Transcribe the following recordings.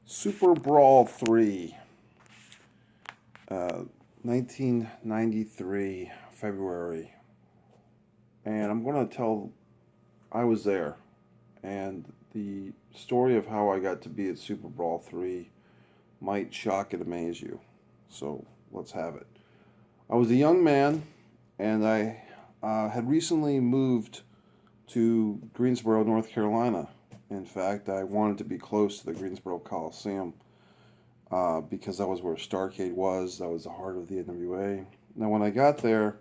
SuperBrawl III, 1993, February. And I'm going to tell, I was there. And the story of how I got to be at SuperBrawl III might shock and amaze you. So let's have it. I was a young man, and I had recently moved to Greensboro, North Carolina. In fact, I wanted to be close to the Greensboro Coliseum because that was where Starrcade was. That was the heart of the NWA. Now, when I got there,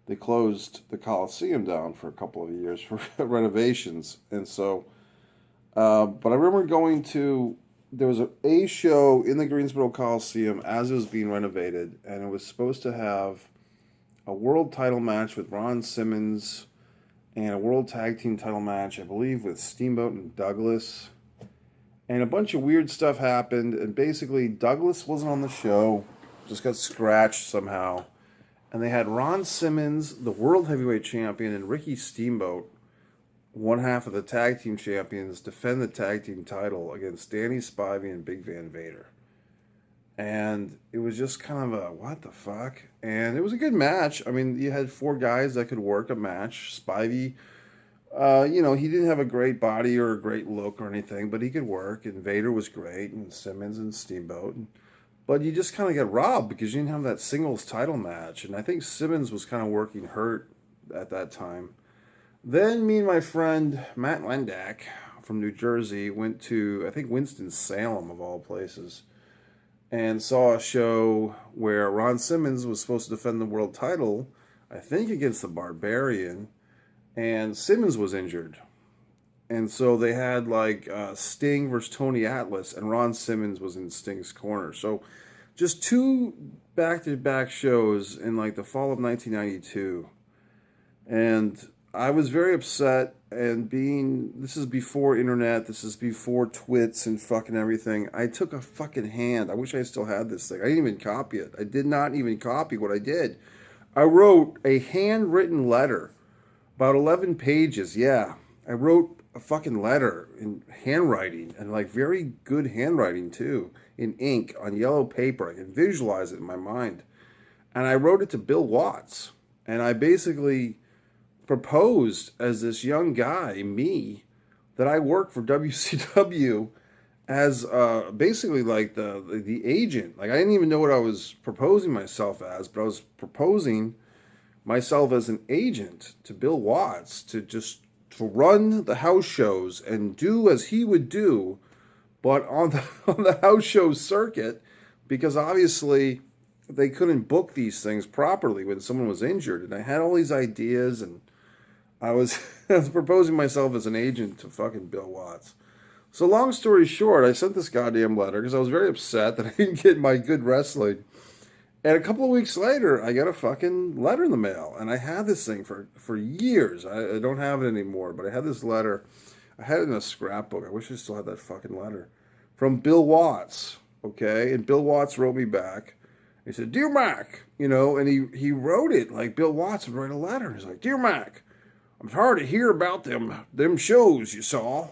they closed the Coliseum down for a couple of years for renovations. And so, but I remember going to, there was a show in the Greensboro Coliseum as it was being renovated, and it was supposed to have a world title match with Ron Simmons and a world tag team title match, I believe, with Steamboat and Douglas. And a bunch of weird stuff happened, and basically Douglas wasn't on the show, just got scratched somehow. And they had Ron Simmons, the world heavyweight champion, and Ricky Steamboat, one half of the tag team champions, defend the tag team title against Danny Spivey and Big Van Vader. And it was just kind of a, what the fuck? And it was a good match. I mean, you had four guys that could work a match. Spivey, he didn't have a great body or a great look or anything, but he could work. And Vader was great, and Simmons and Steamboat. But you just kind of got robbed because you didn't have that singles title match. And I think Simmons was kind of working hurt at that time. Then me and my friend Matt Lendak from New Jersey went to, I think, Winston-Salem, of all places, and saw a show where Ron Simmons was supposed to defend the world title, I think against the Barbarian, and Simmons was injured. And so they had like Sting versus Tony Atlas, and Ron Simmons was in Sting's corner. So just two back-to-back shows in like the fall of 1992. And I was very upset, and this is before internet, this is before twits and fucking everything. I took a fucking hand. I wish I still had this thing. I didn't even copy it. I did not even copy what I did. I wrote a handwritten letter, about 11 pages, yeah. I wrote a fucking letter in handwriting, and like very good handwriting too, in ink on yellow paper. I can visualize it in my mind. And I wrote it to Bill Watts, and I basically proposed as this young guy, me, that I work for WCW as basically like the agent. Like I didn't even know what I was proposing myself as, but I was proposing myself as an agent to Bill Watts to run the house shows and do as he would do, but on the house show circuit, because obviously they couldn't book these things properly when someone was injured. And I had all these ideas, and I was proposing myself as an agent to fucking Bill Watts. So long story short, I sent this goddamn letter because I was very upset that I didn't get my good wrestling. And a couple of weeks later, I got a fucking letter in the mail. And I had this thing for years. I don't have it anymore, but I had this letter. I had it in a scrapbook. I wish I still had that fucking letter. From Bill Watts, okay? And Bill Watts wrote me back. He said, "Dear Mac," and he wrote it like Bill Watts would write a letter. He's like, "Dear Mac, I'm sorry to hear about them shows you saw,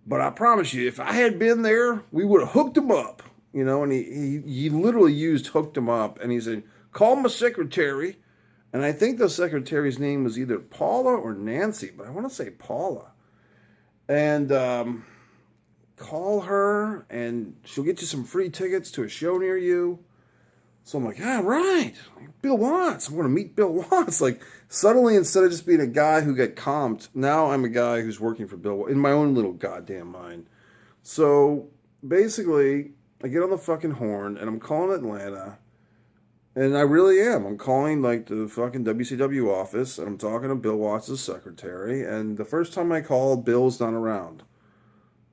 but I promise you, if I had been there, we would have hooked them up." And he literally used "hooked them up," and he said, "Call my secretary," and I think the secretary's name was either Paula or Nancy, but I want to say Paula, and call her, and she'll get you some free tickets to a show near you. So I'm like, yeah, right. Bill Watts. I'm going to meet Bill Watts. Like, suddenly, instead of just being a guy who got comped, now I'm a guy who's working for Bill Watts in my own little goddamn mind. So, basically, I get on the fucking horn, and I'm calling Atlanta. And I really am. I'm calling, like, the fucking WCW office, and I'm talking to Bill Watts' secretary. And the first time I call, Bill's not around.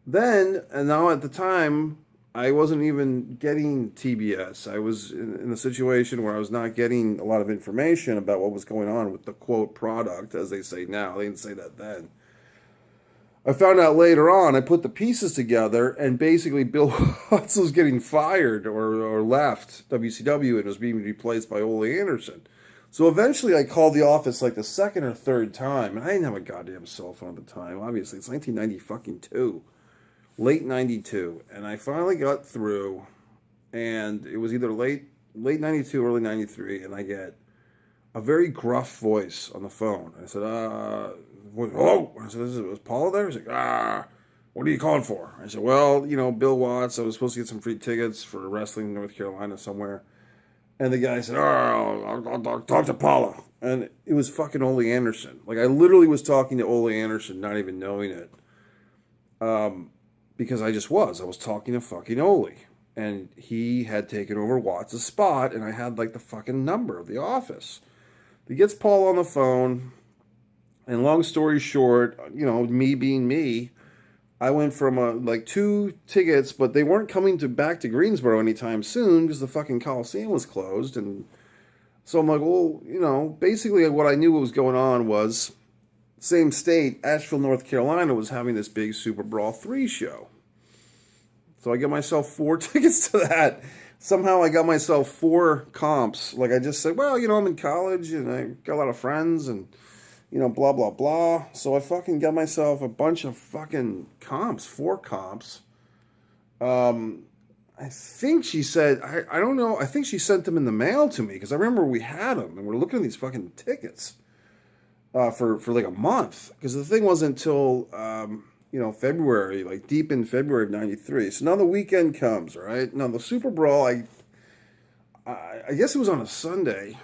Then, and now at the time, I wasn't even getting TBS. I was in a situation where I was not getting a lot of information about what was going on with the quote product, as they say now. They didn't say that then. I found out later on, I put the pieces together, and basically Bill Watts was getting fired or left WCW and was being replaced by Ole Anderson. So eventually I called the office like the second or third time, and I didn't have a goddamn cell phone at the time. Obviously, it's 1992. late 92. And I finally got through, and it was either late 92, early 93, and I get a very gruff voice on the phone. I said, hello? I said, was Paula there? He's like, what are you calling for? I said, well, Bill Watts, I was supposed to get some free tickets for wrestling in North Carolina somewhere. And the guy said, I'll talk to Paula. And it was fucking Ole Anderson. Like, I literally was talking to Ole Anderson, not even knowing it. Because I was talking to fucking Ole. And he had taken over Watts' spot, and I had, like, the fucking number of the office. He gets Paul on the phone, and long story short, me being me, I went from like 2 tickets, but they weren't coming back to Greensboro anytime soon because the fucking Coliseum was closed. And so I'm like, well, basically what I knew what was going on was same state, Asheville, North Carolina was having this big SuperBrawl III show. So I get myself 4 tickets to that. Somehow I got myself 4 comps. Like I just said, well, I'm in college and I got a lot of friends and, blah, blah, blah. So I fucking got myself a bunch of fucking comps, 4 comps. I think she said, I don't know, I think she sent them in the mail to me because I remember we had them and we're looking at these fucking tickets for like a month. Because the thing wasn't until, February, like deep in February of 93. So now the weekend comes, right? Now the Super Brawl, I guess it was on a Sunday.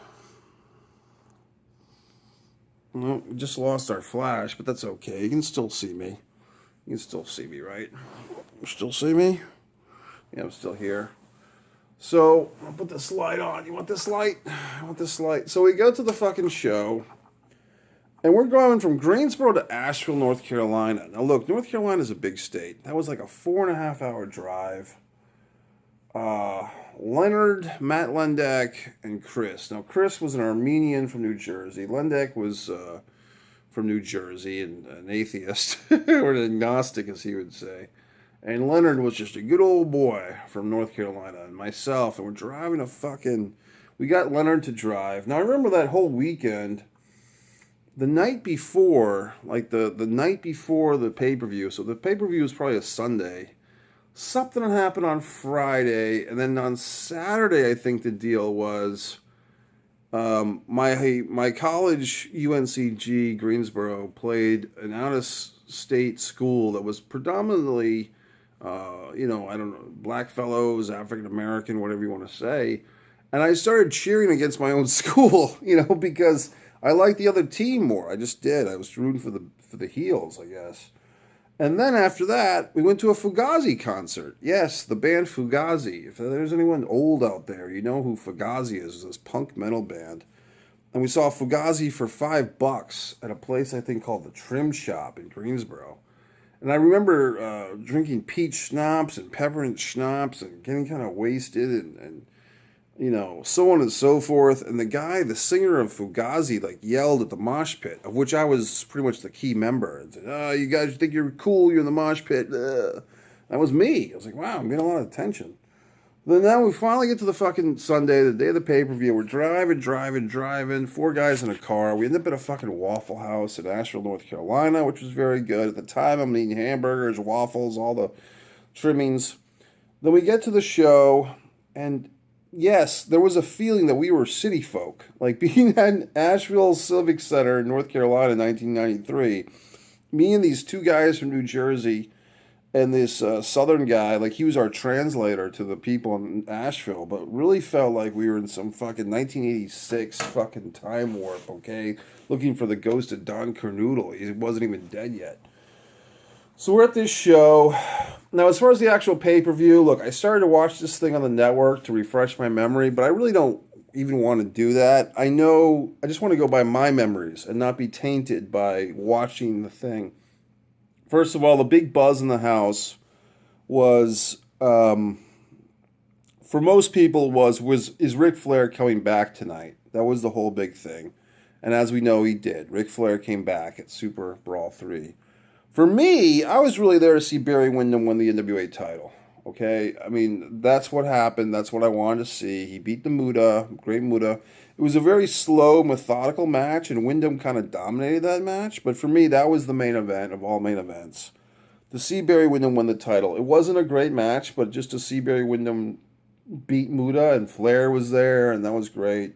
Well, we just lost our flash, but that's okay. You can still see me. You can still see me, right? You still see me? Yeah, I'm still here. So, I'll put this light on. You want this light? I want this light. So we go to the fucking show. And we're going from Greensboro to Asheville, North Carolina. Now, look, North Carolina is a big state. That was like a 4.5-hour drive. Leonard, Matt Lendeck, and Chris. Now, Chris was an Armenian from New Jersey. Lendeck was from New Jersey and an atheist, or an agnostic, as he would say. And Leonard was just a good old boy from North Carolina, and myself. And we're driving we got Leonard to drive. Now, I remember that whole weekend. The night before, like the night before the pay-per-view, so the pay-per-view was probably a Sunday, something happened on Friday, and then on Saturday, I think the deal was, my college, UNCG Greensboro, played an out-of-state school that was predominantly, I don't know, black fellows, African-American, whatever you want to say, and I started cheering against my own school, because I liked the other team more. I just did. I was rooting for the heels, I guess. And then after that, we went to a Fugazi concert. Yes, the band Fugazi. If there's anyone old out there, you know who Fugazi is. This punk metal band. And we saw Fugazi for $5 at a place I think called the Trim Shop in Greensboro. And I remember drinking peach schnapps and peppermint schnapps and getting kind of wasted and so on and so forth. And the singer of Fugazi, yelled at the mosh pit, of which I was pretty much the key member, and said, you guys think you're cool, you're in the mosh pit. That was me. I was like, wow, I'm getting a lot of attention. Then now we finally get to the fucking Sunday, the day of the pay-per-view. We're driving, 4 guys in a car. We end up at a fucking Waffle House in Asheville, North Carolina, which was very good. At the time, I'm eating hamburgers, waffles, all the trimmings. Then we get to the show, and yes, there was a feeling that we were city folk. Like being at Asheville Civic Center in North Carolina in 1993, me and these 2 guys from New Jersey and this southern guy, he was our translator to the people in Asheville, but really felt like we were in some fucking 1986 fucking time warp, okay? Looking for the ghost of Don Cornoodle. He wasn't even dead yet. So we're at this show. Now, as far as the actual pay-per-view, look, I started to watch this thing on the network to refresh my memory, but I really don't even want to do that. I just want to go by my memories and not be tainted by watching the thing. First of all, the big buzz in the house was, for most people, is Ric Flair coming back tonight? That was the whole big thing. And as we know, he did. Ric Flair came back at SuperBrawl III. For me, I was really there to see Barry Windham win the NWA title. Okay? I mean, that's what happened. That's what I wanted to see. He beat the Muta, great Muta. It was a very slow, methodical match, and Windham kind of dominated that match. But for me, that was the main event of all main events. to see Barry Windham win the title. It wasn't a great match, but just to see Barry Windham beat Muta, and Flair was there, and that was great.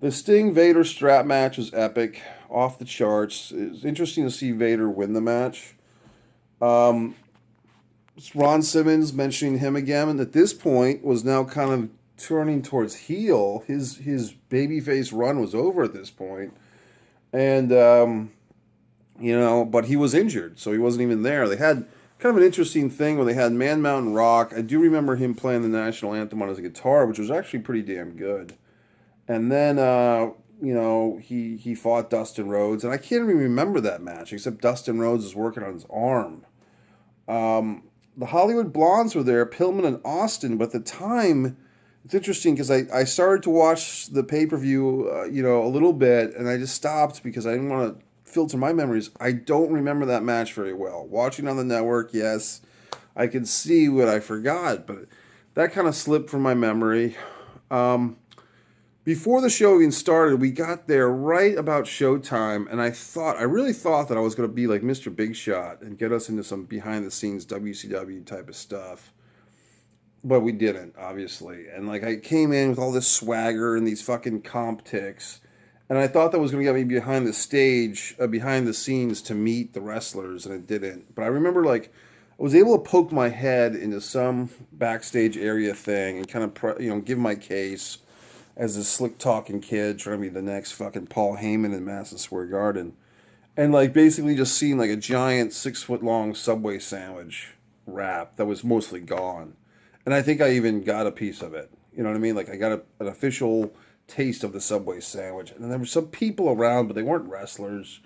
The Sting Vader strap match was epic, off the charts. It was interesting to see Vader win the match. Ron Simmons mentioning him again, and at this point was now kind of turning towards heel. His babyface run was over at this point, and but he was injured, so he wasn't even there. They had kind of an interesting thing where they had Man Mountain Rock. I do remember him playing the national anthem on his guitar, which was actually pretty damn good. And then, he fought Dustin Rhodes. And I can't even remember that match, except Dustin Rhodes was working on his arm. The Hollywood Blondes were there, Pillman and Austin. But at the time, it's interesting because I started to watch the pay-per-view, a little bit. And I just stopped because I didn't want to filter my memories. I don't remember that match very well. Watching on the network, yes, I could see what I forgot. But that kind of slipped from my memory. Before the show even started, we got there right about showtime, and I really thought that I was going to be like Mr. Big Shot and get us into some behind-the-scenes WCW type of stuff. But we didn't, obviously. And I came in with all this swagger and these fucking comp ticks, and I thought that was going to get me behind the scenes to meet the wrestlers, and it didn't. But I remember, I was able to poke my head into some backstage area thing and kind of, give my case as a slick-talking kid trying to be the next fucking Paul Heyman in Madison Square Garden. And, basically just seeing, a giant 6-foot-long Subway sandwich wrap that was mostly gone. And I think I even got a piece of it. You know what I mean? I got an official taste of the Subway sandwich. And there were some people around, but they weren't wrestlers.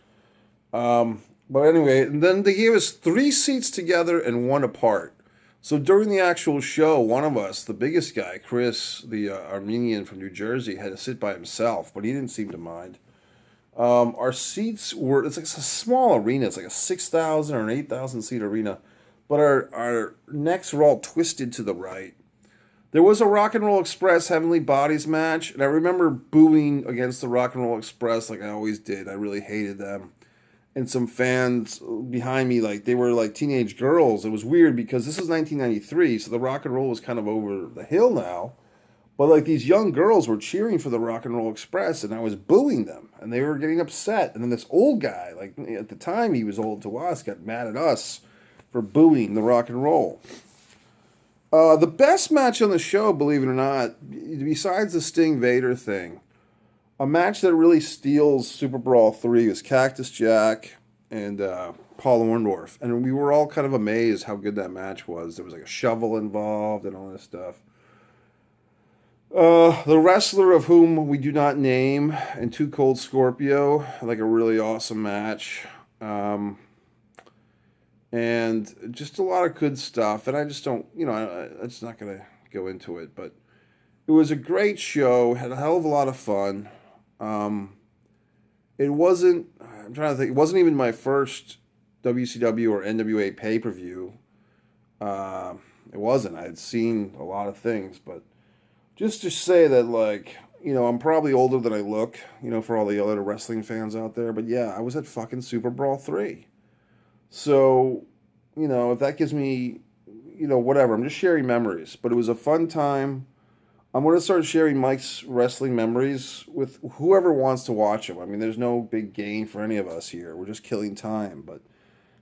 But anyway, and then they gave us 3 seats together and 1 apart. So during the actual show, one of us, the biggest guy, Chris, the Armenian from New Jersey, had to sit by himself, but he didn't seem to mind. Our seats were, it's a small arena. It's a 6,000 or an 8,000 seat arena. But our necks were all twisted to the right. There was a Rock and Roll Express Heavenly Bodies match, and I remember booing against the Rock and Roll Express like I always did. I really hated them. And some fans behind me, they were teenage girls. It was weird because this was 1993, so the rock and roll was kind of over the hill now. But these young girls were cheering for the Rock and Roll Express, and I was booing them, and they were getting upset. And then this old guy, at the time he was old to us, got mad at us for booing the Rock and Roll. The best match on the show, believe it or not, besides the Sting Vader thing, a match that really steals SuperBrawl III was Cactus Jack and Paul Orndorff. And we were all kind of amazed how good that match was. There was a shovel involved and all this stuff. The wrestler of whom we do not name and Too Cold Scorpio, a really awesome match. And just a lot of good stuff. And I just don't, I'm just not going to go into it. But it was a great show. Had a hell of a lot of fun. It wasn't, I'm trying to think, it wasn't even my first WCW or NWA pay-per-view. It wasn't. I had seen a lot of things, but just to say that, I'm probably older than I look, for all the other wrestling fans out there, but yeah, I was at fucking SuperBrawl III. So, if that gives me, whatever, I'm just sharing memories, but it was a fun time. I'm going to start sharing Mike's wrestling memories with whoever wants to watch them. I mean, there's no big gain for any of us here. We're just killing time. But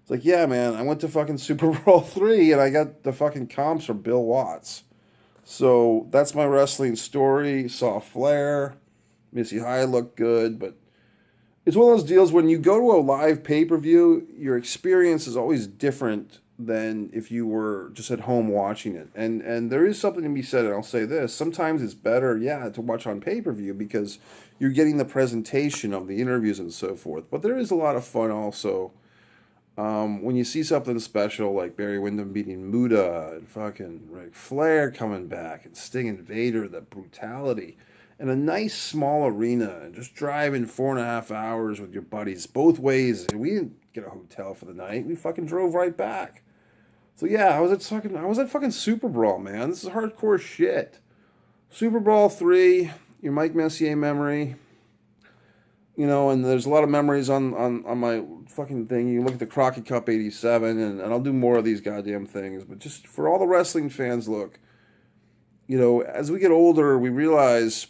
it's yeah, man, I went to fucking SuperBrawl III and I got the fucking comps from Bill Watts. So that's my wrestling story. Saw Flair. Missy High looked good. But it's one of those deals when you go to a live pay-per-view, your experience is always different than if you were just at home watching it. And there is something to be said, and I'll say this. Sometimes it's better, to watch on pay-per-view because you're getting the presentation of the interviews and so forth. But there is a lot of fun also when you see something special like Barry Windham beating Muta and fucking Ric Flair coming back and Sting and Vader, the brutality. And a nice small arena and just driving 4.5 hours with your buddies both ways. And we didn't get a hotel for the night. We fucking drove right back. So yeah, I was at fucking SuperBrawl, man. This is hardcore shit. SuperBrawl III, your Mike Messier memory. You know, and there's a lot of memories on my fucking thing. You look at the Crockett Cup '87, and I'll do more of these goddamn things. But just for all the wrestling fans, look, you know, as we get older, we realize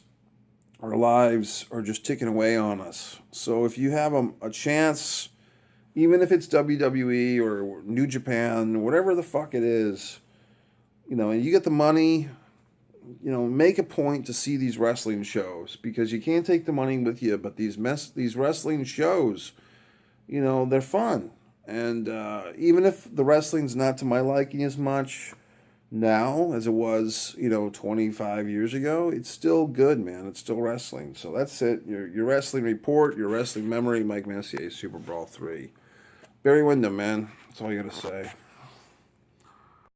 our lives are just ticking away on us. So if you have a chance, even if it's WWE or New Japan, whatever the fuck it is, you know, and you get the money, you know, make a point to see these wrestling shows, because you can't take the money with you. But these wrestling shows, you know, they're fun. And even if the wrestling's not to my liking as much now as it was, you know, 25 years ago, it's still good, man. It's still wrestling. So that's it. Your wrestling report, your wrestling memory, Mike Messier, Super Brawl 3. Barry Windham, man. That's all you got to say.